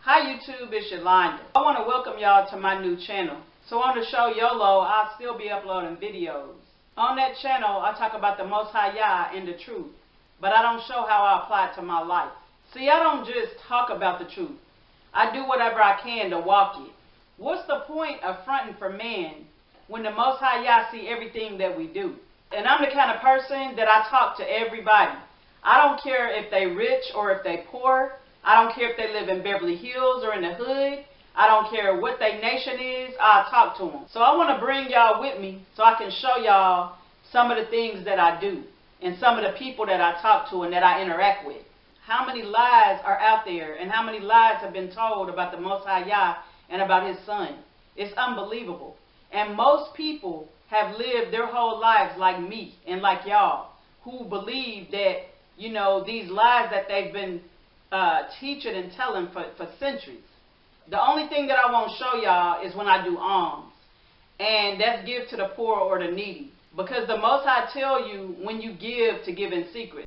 Hi YouTube, it's Yolanda. I want to welcome y'all to my new channel. So on the Show Yolo, I'll still be uploading videos. On that channel, I talk about the Most High Yah and the truth, but I don't show how I apply it to my life. See, I don't just talk about the truth. I do whatever I can to walk it. What's the point of fronting for man when the Most High Yah see everything that we do? And I'm the kind of person that I talk to everybody. I don't care if they rich or if they poor. I don't care if they live in Beverly Hills or in the hood. I don't care what their nation is. I'll talk to them. So I want to bring y'all with me so I can show y'all some of the things that I do and some of the people that I talk to and that I interact with. How many lies are out there and how many lies have been told about the Most High Yah and about His Son? It's unbelievable. And most people have lived their whole lives like me and like y'all, who believe that, you know, these lies that they've been teaching and telling for centuries. The only thing that I won't show y'all is when I do alms. And that's give to the poor or the needy. Because the Most High tell you when you give to give in secret.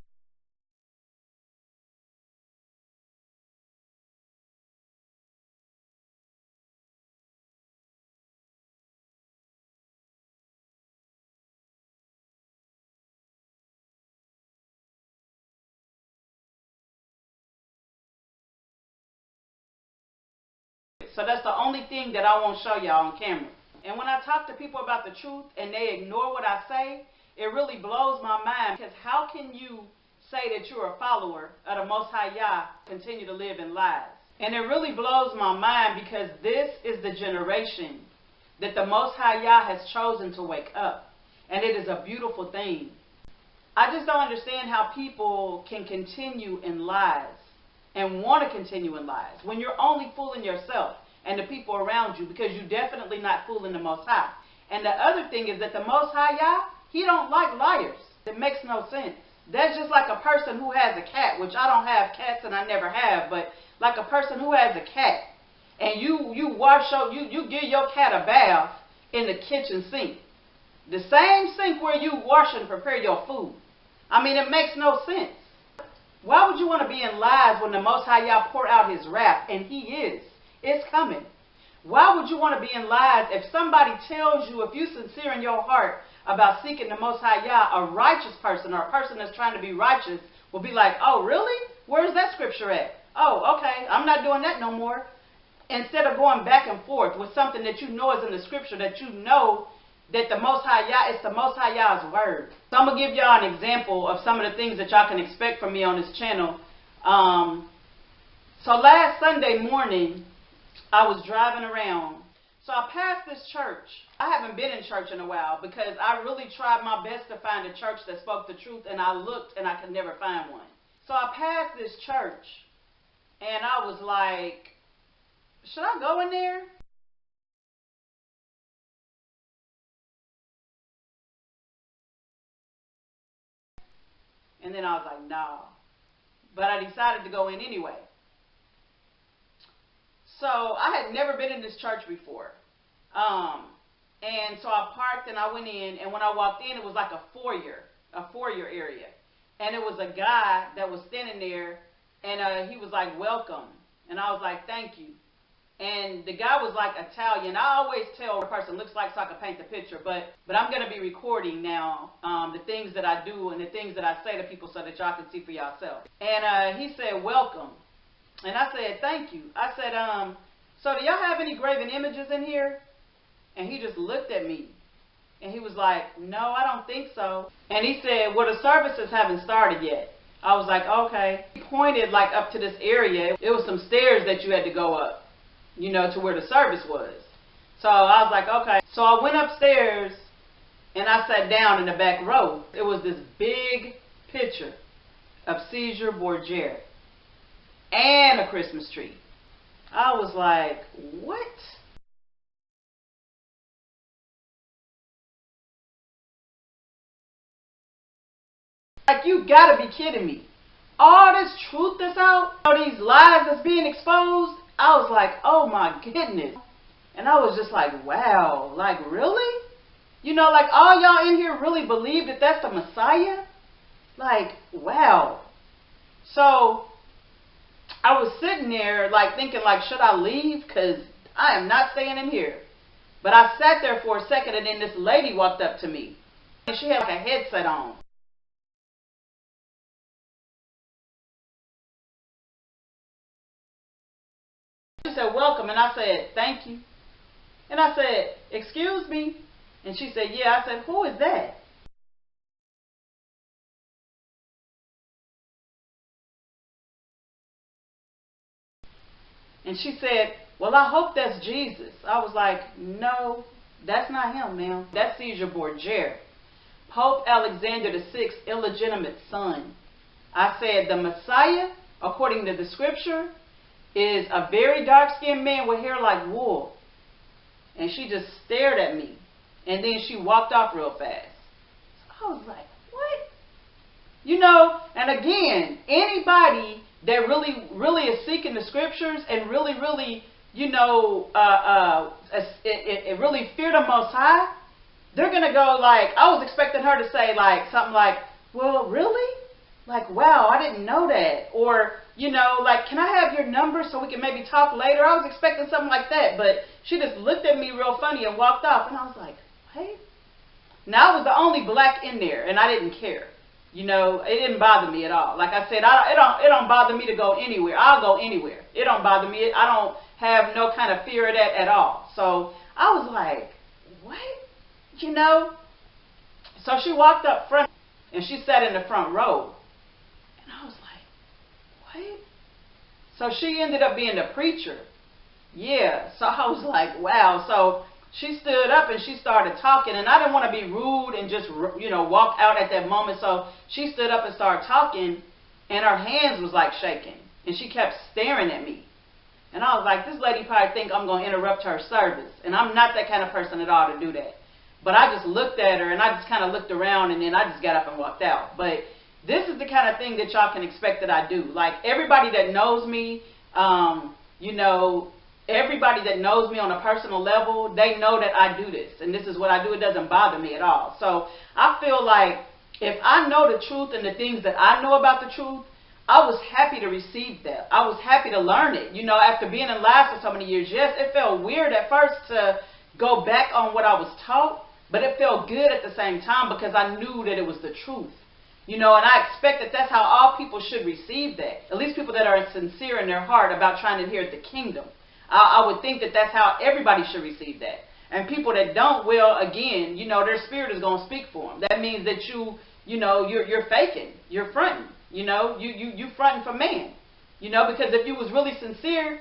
So that's the only thing that I won't show y'all on camera. And when I talk to people about the truth and they ignore what I say, it really blows my mind. Because how can you say that you're a follower of the Most High Yah, continue to live in lies? And it really blows my mind because this is the generation that the Most High Yah has chosen to wake up. And it is a beautiful thing. I just don't understand how people can continue in lies and want to continue in lies when you're only fooling yourself and the people around you, because you're definitely not fooling the Most High. And the other thing is that the Most High Yah, He don't like liars. It makes no sense. That's just like a person who has a cat, which I don't have cats and I never have, but like a person who has a cat and you give your cat a bath in the kitchen sink. The same sink where you wash and prepare your food. I mean, it makes no sense. Why would you want to be in lies when the Most High Yah pour out His wrath? And He is. It's coming. Why would you want to be in lies if somebody tells you, if you're sincere in your heart about seeking the Most High Yah, a righteous person or a person that's trying to be righteous will be like, oh, really? Where's that scripture at? Oh, okay, I'm not doing that no more. Instead of going back and forth with something that you know is in the scripture, that you know that the Most High Yah, it's the Most High Yah's word. So I'm going to give y'all an example of some of the things that y'all can expect from me on this channel. So last Sunday morning, I was driving around. So I passed this church. I haven't been in church in a while because I really tried my best to find a church that spoke the truth, and I looked and I could never find one. So I passed this church and I was like, should I go in there? And then I was like, nah. But I decided to go in anyway. So I had never been in this church before. And so I parked and I went in. And when I walked in, it was like a foyer area. And it was a guy that was standing there. And he was like, welcome. And I was like, thank you. And the guy was like Italian. I always tell what a person looks like so I can paint the picture. But I'm going to be recording now the things that I do and the things that I say to people so that y'all can see for yourself. And he said, welcome. And I said, thank you. I said, so do y'all have any graven images in here? And he just looked at me. And he was like, no, I don't think so. And he said, well, the services haven't started yet. I was like, okay. He pointed like up to this area. It was some stairs that you had to go up, you know, to where the service was. So I was like, okay. So I went upstairs and I sat down in the back row. It was this big picture of Caesar Borgia and a Christmas tree. I was like, what? Like, you gotta be kidding me. All this truth that's out, all these lies that's being exposed, I was like, oh my goodness. And I was just like, wow, like really? You know, like all y'all in here really believe that that's the Messiah? Like, wow. So I was sitting there like thinking like, should I leave? Because I am not staying in here. But I sat there for a second, and then this lady walked up to me. And she had like a headset on. She said, welcome. And I said, thank you. And I said, excuse me. And she said, yeah. I said, who is that? And she said, well, I hope that's Jesus. I was like, no, that's not him, ma'am. That's Caesar Borgia, Pope Alexander VI's illegitimate son. I said, the Messiah, according to the scripture, is a very dark-skinned man with hair like wool. And she just stared at me. And then she walked off real fast. So I was like, what? You know, and again, anybody that really is seeking the scriptures and really, you know, it really fear the Most High, they're going to go like, I was expecting her to say like something like, well, really? Like, wow, I didn't know that. Or, you know, like, can I have your number so we can maybe talk later? I was expecting something like that. But she just looked at me real funny and walked off. And I was like, hey. Now, I was the only black in there, and I didn't care. You know, it didn't bother me at all. Like I said, it don't bother me to go anywhere. I'll go anywhere. It don't bother me. I don't have no kind of fear of that at all. So I was like, what? You know? So she walked up front, and she sat in the front row. And I was like, what? So she ended up being the preacher. Yeah. So I was like, wow. So she stood up and she started talking, and I didn't want to be rude and just, you know, walk out at that moment. So she stood up and started talking, and her hands was like shaking, and she kept staring at me. And I was like, this lady probably think I'm going to interrupt her service, and I'm not that kind of person at all to do that. But I just looked at her, and I just kind of looked around, and then I just got up and walked out. But this is the kind of thing that y'all can expect that I do. Like, everybody that knows me, you know, everybody that knows me on a personal level, they know that I do this. And this is what I do. It doesn't bother me at all. So I feel like if I know the truth and the things that I know about the truth, I was happy to receive that. I was happy to learn it. You know, after being in life for so many years, yes, it felt weird at first to go back on what I was taught, but it felt good at the same time because I knew that it was the truth. You know, and I expect that that's how all people should receive that. At least people that are sincere in their heart about trying to inherit the kingdom. I would think that that's how everybody should receive that. And people that don't, well, again, you know, their spirit is going to speak for them. That means that you know, you're faking. You're fronting. You know, you fronting for man. You know, because if you was really sincere,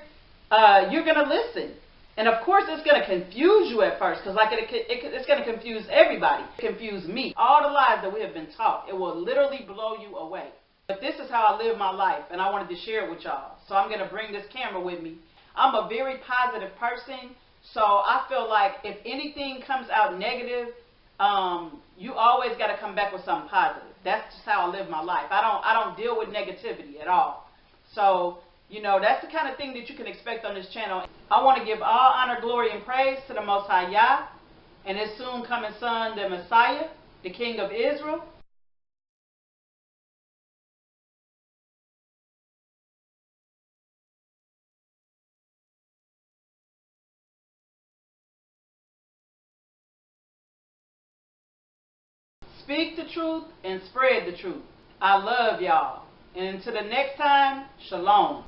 you're going to listen. And of course, it's going to confuse you at first, because like it's going to confuse everybody. Confuse me. All the lies that we have been taught, it will literally blow you away. But this is how I live my life, and I wanted to share it with y'all. So I'm going to bring this camera with me. I'm a very positive person, so I feel like if anything comes out negative, you always got to come back with something positive. That's just how I live my life. I don't deal with negativity at all. So, you know, that's the kind of thing that you can expect on this channel. I want to give all honor, glory, and praise to the Most High Yah and His soon coming Son, the Messiah, the King of Israel. Speak the truth and spread the truth. I love y'all. And until the next time, shalom.